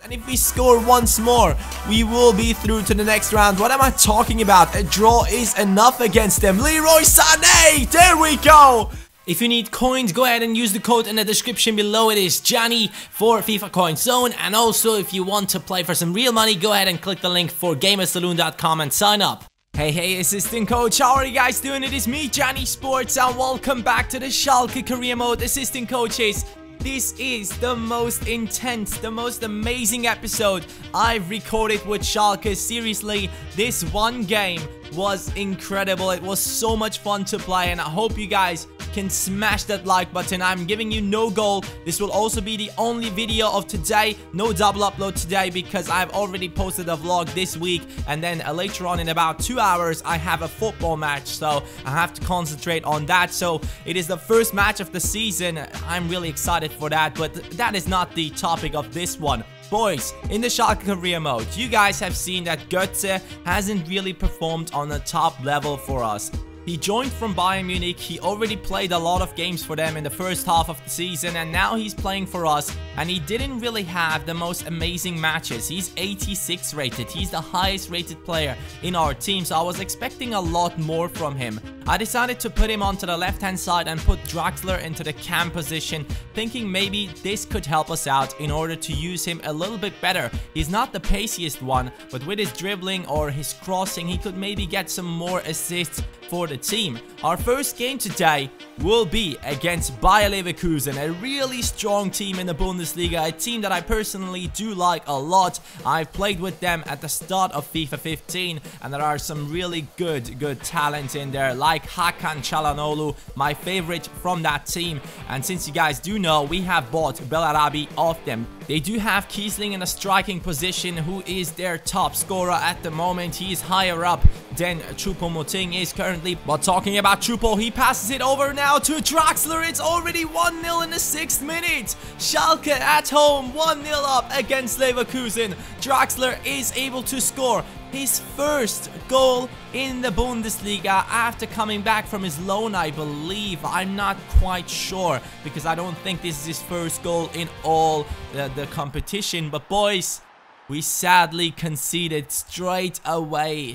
And if we score once more, we will be through to the next round. What am I talking about? A draw is enough against them. Leroy Sané! There we go! If you need coins, go ahead and use the code in the description below. It is Johnny for FIFA Coin Zone. And also, if you want to play for some real money, go ahead and click the link for gamersaloon.com and sign up. Hey, assistant coach, how are you guys doing? It is me, Johnny Sports, and welcome back to the Schalke career mode. Assistant coaches, this is the most intense, the most amazing episode I've recorded with Schalke. Seriously, this one game was incredible. It was so much fun to play, and I hope you guys can smash that like button. I'm giving you no goal. This will also be the only video of today. No double upload today because I've already posted a vlog this week, and then later on in about 2 hours I have a football match, so I have to concentrate on that. So it is the first match of the season. I'm really excited for that, but that is not the topic of this one. Boys, in the Schalke career mode, you guys have seen that Götze hasn't really performed on the top level for us. He joined from Bayern Munich, he already played a lot of games for them in the first half of the season, and now he's playing for us, and he didn't really have the most amazing matches. He's 86 rated, he's the highest rated player in our team, so I was expecting a lot more from him. I decided to put him onto the left hand side and put Draxler into the cam position, thinking maybe this could help us out in order to use him a little bit better. He's not the paciest one, but with his dribbling or his crossing, he could maybe get some more assists for the team. Our first game today will be against Bayer Leverkusen, a really strong team in the Bundesliga, a team that I personally do like a lot. I've played with them at the start of FIFA 15, and there are some really good talent in there, like Hakan Çalhanoğlu, my favorite from that team. And since you guys do know, we have bought Bellarabi off them. They do have Kiesling in a striking position, who is their top scorer at the moment. He is higher up than Choupo-Moting is currently. But talking about Choupo, he passes it over now to Draxler. It's already 1-0 in the 6th minute. Schalke at home, 1-0 up against Leverkusen. Draxler is able to score his first goal in the Bundesliga after coming back from his loan, I believe. I'm not quite sure because I don't think this is his first goal in all the competition. But boys, we sadly conceded straight away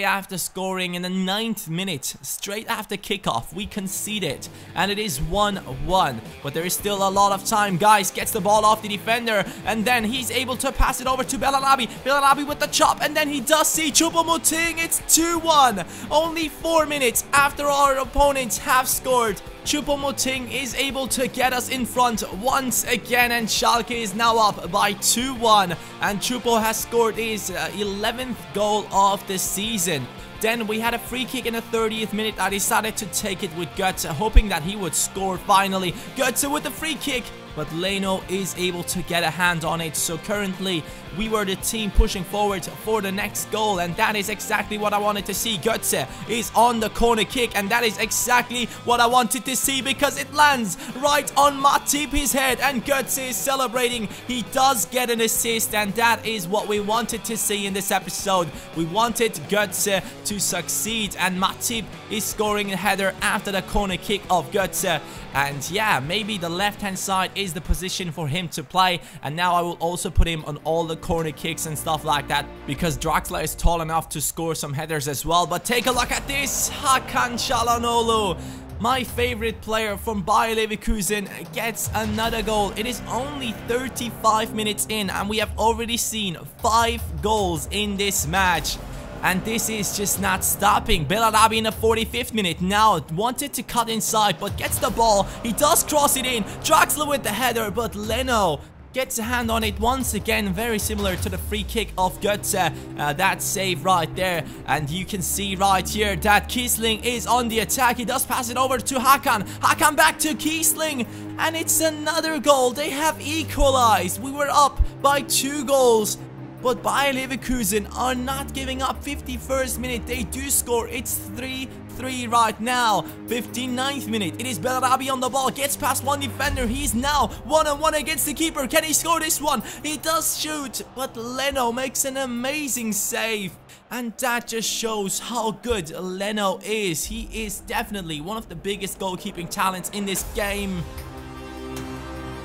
after scoring in the 9th minute, straight after kickoff. We conceded, and it is 1-1, but there is still a lot of time. Guys gets the ball off the defender, and then he's able to pass it over to Bellarabi. Bellarabi with the chop, and then he does see Choupo-Moting. It's 2-1. Only 4 minutes after our opponents have scored, Choupo-Moting is able to get us in front once again, and Schalke is now up by 2-1, and Choupo has scored his 11th goal of the season. Then we had a free kick in the 30th minute. I decided to take it with Götze, hoping that he would score finally. Götze with the free kick, but Leno is able to get a hand on it. So currently, we were the team pushing forward for the next goal, and that is exactly what I wanted to see. Götze is on the corner kick, and that is exactly what I wanted to see because it lands right on Matip, his head, and Götze is celebrating. He does get an assist, and that is what we wanted to see in this episode. We wanted Götze to succeed, and Matip is scoring a header after the corner kick of Götze. And yeah, maybe the left hand side is the position for him to play, and now I will also put him on all the corner kicks and stuff like that because Draxler is tall enough to score some headers as well. But take a look at this. Hakan Çalhanoğlu, my favorite player from Bayer Leverkusen, gets another goal. It is only 35 minutes in, and we have already seen 5 goals in this match. And this is just not stopping. Bellarabi in the 45th minute now wanted to cut inside, but gets the ball. He does cross it in. Draxler with the header, but Leno gets a hand on it once again, very similar to the free kick of Götze. That save right there, and you can see right here that Kiesling is on the attack. He does pass it over to Hakan. Hakan back to Kiesling, and it's another goal. They have equalized. We were up by 2 goals. But Bayer Leverkusen are not giving up. 51st minute, they do score. It's 3-3 right now. 59th minute, it is Bellarabi on the ball. Gets past one defender. He's now 1-on-1 against the keeper. Can he score this one? He does shoot, but Leno makes an amazing save. And that just shows how good Leno is. He is definitely one of the biggest goalkeeping talents in this game.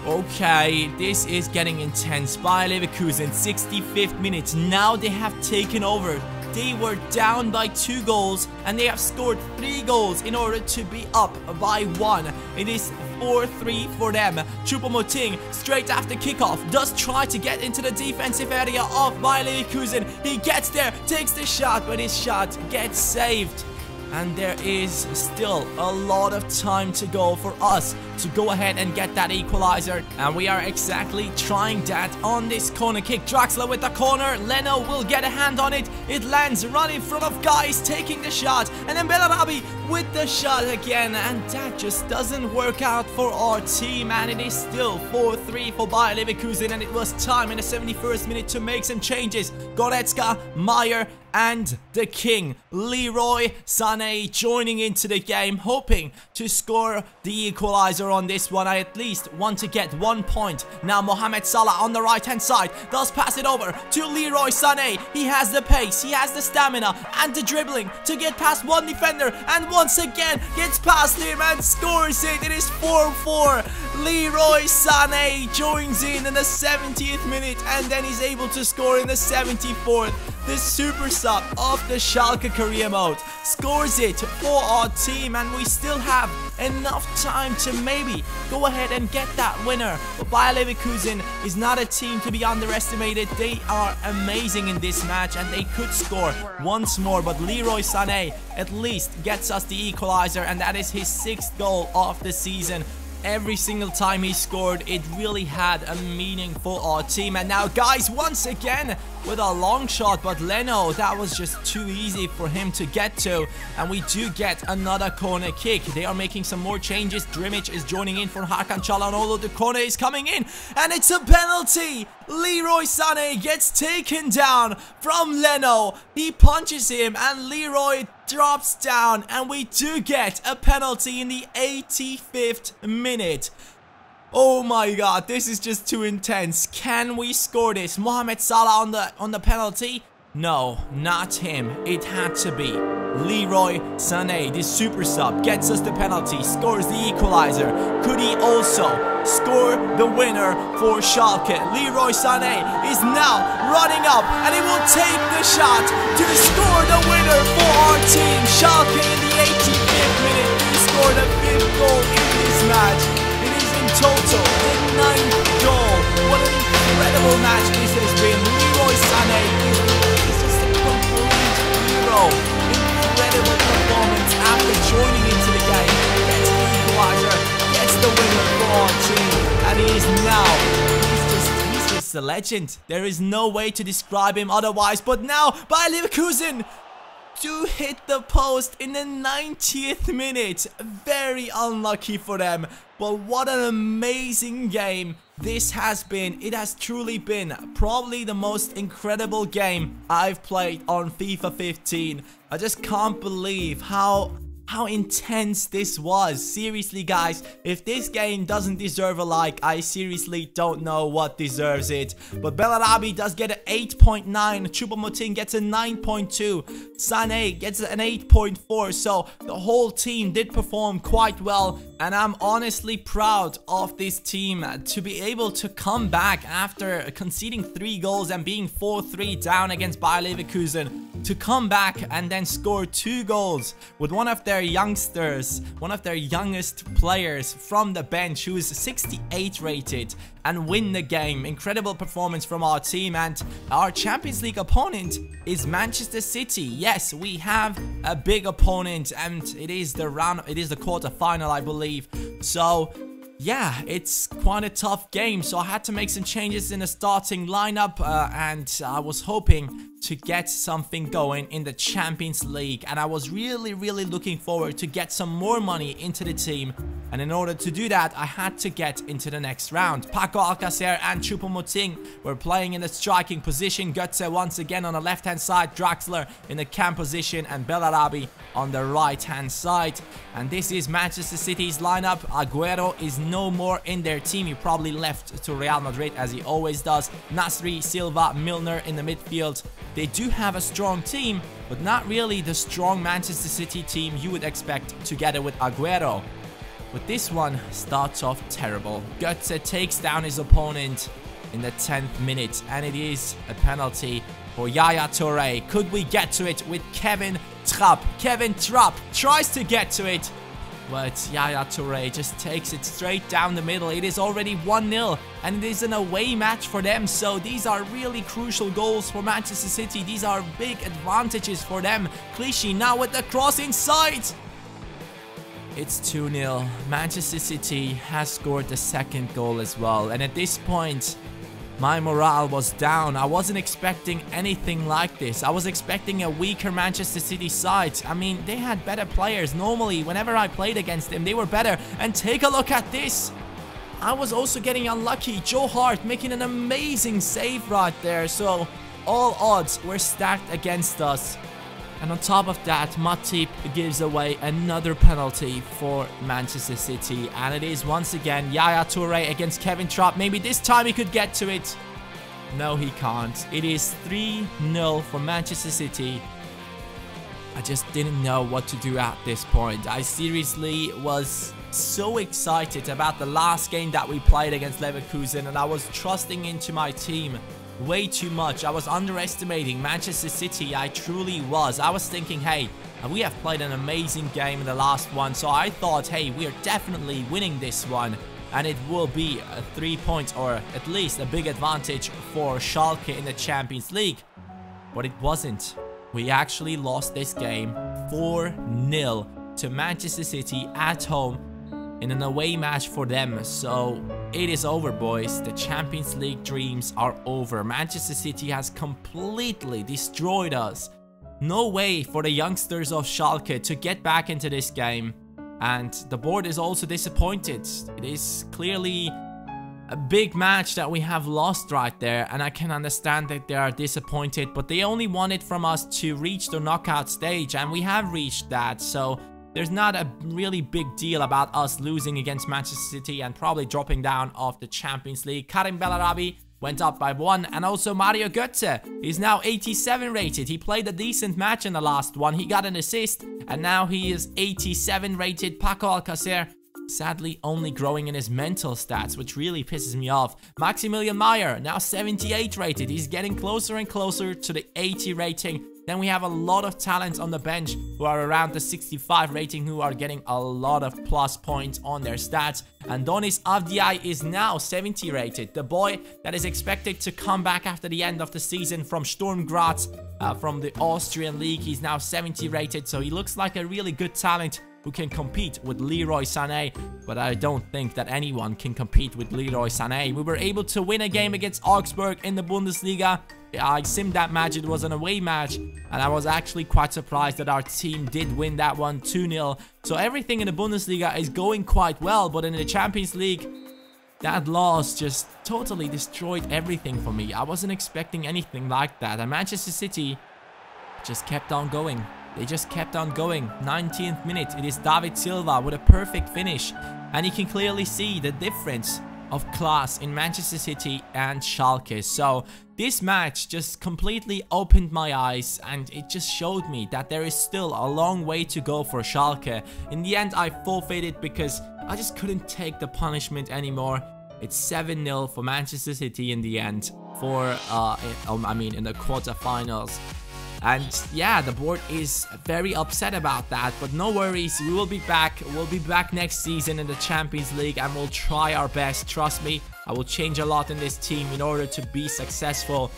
Okay, this is getting intense. Bayer Leverkusen, 65th minute. Now they have taken over. They were down by 2 goals and they have scored 3 goals in order to be up by 1. It is 4-3 for them. Choupo-Moting, straight after kickoff, does try to get into the defensive area of Bayer Leverkusen. He gets there, takes the shot, but his shot gets saved. And there is still a lot of time to go for us to go ahead and get that equalizer. And we are exactly trying that on this corner kick. Draxler with the corner. Leno will get a hand on it. It lands right in front of guys taking the shot. And then Bellarabi with the shot again. And that just doesn't work out for our team. And it is still 4-3 for Bayer Leverkusen. And it was time in the 71st minute to make some changes. Goretzka, Meyer, and the king, Leroy Sané, joining into the game, hoping to score the equalizer on this one. I at least want to get 1 point. Now Mohamed Salah on the right hand side does pass it over to Leroy Sané. He has the pace, he has the stamina and the dribbling to get past one defender, and once again gets past him and scores it. It is 4-4. Leroy Sané joins in the 70th minute and then he's able to score in the 74th. The super sub of the Schalke career mode scores it for our team, and we still have enough time to maybe go ahead and get that winner. But Bayer Leverkusen is not a team to be underestimated. They are amazing in this match and they could score once more, but Leroy Sané at least gets us the equalizer, and that is his 6th goal of the season. Every single time he scored, it really had a meaning for our team. And now, guys, once again with a long shot, but Leno, that was just too easy for him to get to. And we do get another corner kick. They are making some more changes. Drimic is joining in for Hakan Çalhanoğlu. The corner is coming in, and it's a penalty. Leroy Sané gets taken down from Leno. He punches him, and Leroy drops down, and we do get a penalty in the 85th minute. Oh my god, this is just too intense. Can we score this? Mohamed Salah on the penalty? No, not him. It had to be Leroy Sané. This super sub gets us the penalty, scores the equalizer. Could he also score the winner for Schalke? Leroy Sané is now running up, and he will take the shot to score the winner for our team. Schalke in the 85th minute to score the 5th goal in this match. It is in total the 9th goal. What an incredible match this has been. Leroy Sané is just a complete hero. Incredible performance after joining into the game. Gets the equalizer, gets the winner for our team, and he is now, he's just a legend. There is no way to describe him otherwise. But now Bayer Leverkusen to hit the post in the 90th minute. Very unlucky for them, but what an amazing game this has been. It has truly been probably the most incredible game I've played on FIFA 15. I just can't believe how intense this was. Seriously, guys, if this game doesn't deserve a like, I seriously don't know what deserves it. But Bellarabi does get an 8.9, Choupo-Moting gets a 9.2, Sané gets an 8.4, so the whole team did perform quite well, and I'm honestly proud of this team to be able to come back after conceding 3 goals and being 4-3 down against Bayer Leverkusen, to come back and then score 2 goals with one of their youngsters, one of their youngest players from the bench, who is 68 rated, and win the game. Incredible performance from our team. And our Champions League opponent is Manchester City. Yes, we have a big opponent, and it is the quarter-final, I believe. So yeah, it's quite a tough game, so I had to make some changes in the starting lineup, and I was hoping to get something going in the Champions League, and I was really looking forward to get some more money into the team. And in order to do that, I had to get into the next round. Paco Alcacer and Choupo-Moting were playing in the striking position. Götze once again on the left-hand side. Draxler in the cam position. And Bellarabi on the right-hand side. And this is Manchester City's lineup. Agüero is no more in their team. He probably left to Real Madrid, as he always does. Nasri, Silva, Milner in the midfield. They do have a strong team, but not really the strong Manchester City team you would expect together with Agüero. But this one starts off terrible. Götze takes down his opponent in the 10th minute, and it is a penalty for Yaya Touré. Could we get to it with Kevin Trapp? Kevin Trapp tries to get to it, but Yaya Touré just takes it straight down the middle. It is already 1-0, and it is an away match for them. So these are really crucial goals for Manchester City. These are big advantages for them. Clichy now with the cross inside. It's 2-0. Manchester City has scored the second goal as well. And at this point, my morale was down. I wasn't expecting anything like this. I was expecting a weaker Manchester City side. I mean, they had better players. Normally, whenever I played against them, they were better. And take a look at this. I was also getting unlucky. Joe Hart making an amazing save right there. So, all odds were stacked against us. And on top of that, Matip gives away another penalty for Manchester City. And it is once again Yaya Touré against Kevin Trapp. Maybe this time he could get to it. No, he can't. It is 3-0 for Manchester City. I just didn't know what to do at this point. I seriously was so excited about the last game that we played against Leverkusen. And I was trusting into my team way too much. I was underestimating Manchester City. I truly was. I was thinking, hey, we have played an amazing game in the last one. So I thought, hey, we are definitely winning this one. And it will be 3 points or at least a big advantage for Schalke in the Champions League. But it wasn't. We actually lost this game 4-0 to Manchester City at home in an away match for them. So it is over, boys. The Champions League dreams are over. Manchester City has completely destroyed us. No way for the youngsters of Schalke to get back into this game. And the board is also disappointed. It is clearly a big match that we have lost right there. And I can understand that they are disappointed. But they only wanted from us to reach the knockout stage. And we have reached that. So there's not a really big deal about us losing against Manchester City and probably dropping down off the Champions League. Karim Bellarabi went up by 1, and also Mario Götze is now 87 rated. He played a decent match in the last one. He got an assist, and now he is 87 rated. Paco Alcacer sadly only growing in his mental stats, which really pisses me off. Maximilian Meyer now 78 rated. He's getting closer and closer to the 80 rating. Then we have a lot of talents on the bench who are around the 65 rating, who are getting a lot of plus points on their stats. And Donis Avdiay is now 70 rated. The boy that is expected to come back after the end of the season from Sturm Graz, from the Austrian league. He's now 70 rated, so he looks like a really good talent who can compete with Leroy Sané. But I don't think that anyone can compete with Leroy Sané. We were able to win a game against Augsburg in the Bundesliga. I simmed that match. It was an away match, and I was actually quite surprised that our team did win that one 2-0. So everything in the Bundesliga is going quite well, but in the Champions League, that loss just totally destroyed everything for me. I wasn't expecting anything like that, and Manchester City just kept on going. They just kept on going. 19th minute, it is David Silva with a perfect finish, and you can clearly see the difference of class in Manchester City and Schalke. So this match just completely opened my eyes, and it just showed me that there is still a long way to go for Schalke. In the end, I forfeited because I just couldn't take the punishment anymore. It's 7-0 for Manchester City in the end, for in the quarterfinals. And yeah, the board is very upset about that, but no worries, we will be back. We'll be back next season in the Champions League, and we'll try our best. Trust me, I will change a lot in this team in order to be successful.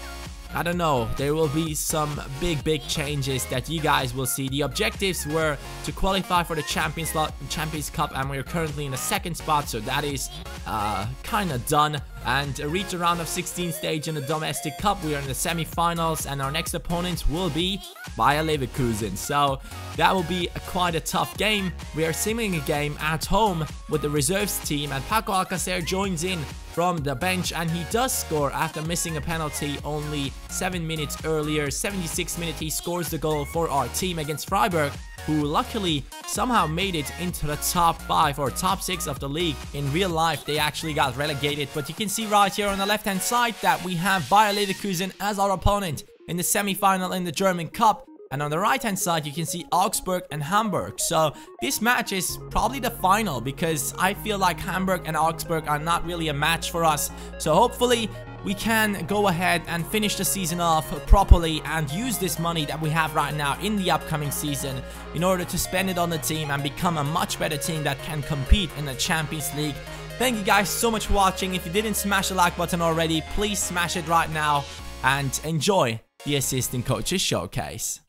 I don't know, there will be some big changes that you guys will see. The objectives were to qualify for the Champions Cup, and we're currently in the 2nd spot, so that is kind of done. And reach a round of 16 stage in the domestic cup. We are in the semi-finals, and our next opponent will be Bayer Leverkusen. So that will be quite a tough game. We are simming a game at home with the reserves team, and Paco Alcacer joins in from the bench, and he does score after missing a penalty only 7 minutes earlier. 76th minute, he scores the goal for our team against Freiburg, who luckily somehow made it into the top 5 or top 6 of the league. In real life, they actually got relegated, but you can see right here on the left hand side that we have Bayer Leverkusen as our opponent in the semi-final in the German Cup. And on the right hand side, you can see Augsburg and Hamburg. So this match is probably the final, because I feel like Hamburg and Augsburg are not really a match for us. So hopefully we can go ahead and finish the season off properly and use this money that we have right now in the upcoming season in order to spend it on the team and become a much better team that can compete in the Champions League. Thank you guys so much for watching. If you didn't smash the like button already, please smash it right now and enjoy the Assistant Coaches Showcase.